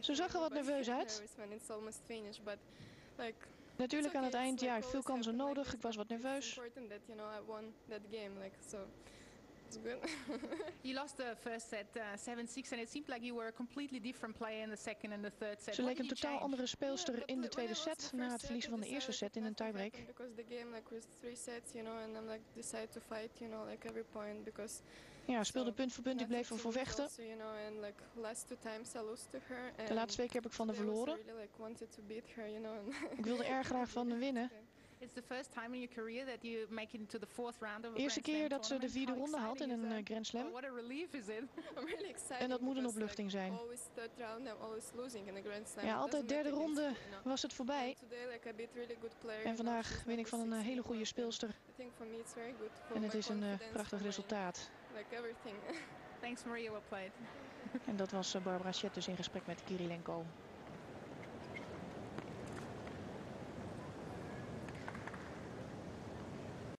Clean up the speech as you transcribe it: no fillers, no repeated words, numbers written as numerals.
Ze zag er wat nerveus uit. Natuurlijk aan het eind, ja, ik heb veel kansen nodig. Ik was wat nerveus. You lost the first set 7-6 and it seemed like you were a completely different player in the second and the third set. Ze leek een totaal andere speelster in de tweede set na het verliezen van de eerste set in een tiebreak. Ja, speelde punt voor punt, ik bleef ervoor vechten. De laatste 2 keer heb ik van haar verloren. Ik wilde erg graag van haar winnen. It's the first time in your career that you make it into the fourth round of a Eerste Grand Slam keer dat ze de tournament. 4e ronde haalt in een Grand Slam. What a relief is it? En dat moet een opluchting zijn. Ja, altijd derde ronde was het voorbij. En vandaag win ik van een hele goede speelster. En het is een prachtig resultaat. Thanks Maria, well played. En dat was Barbara Schett dus in gesprek met Kirilenko.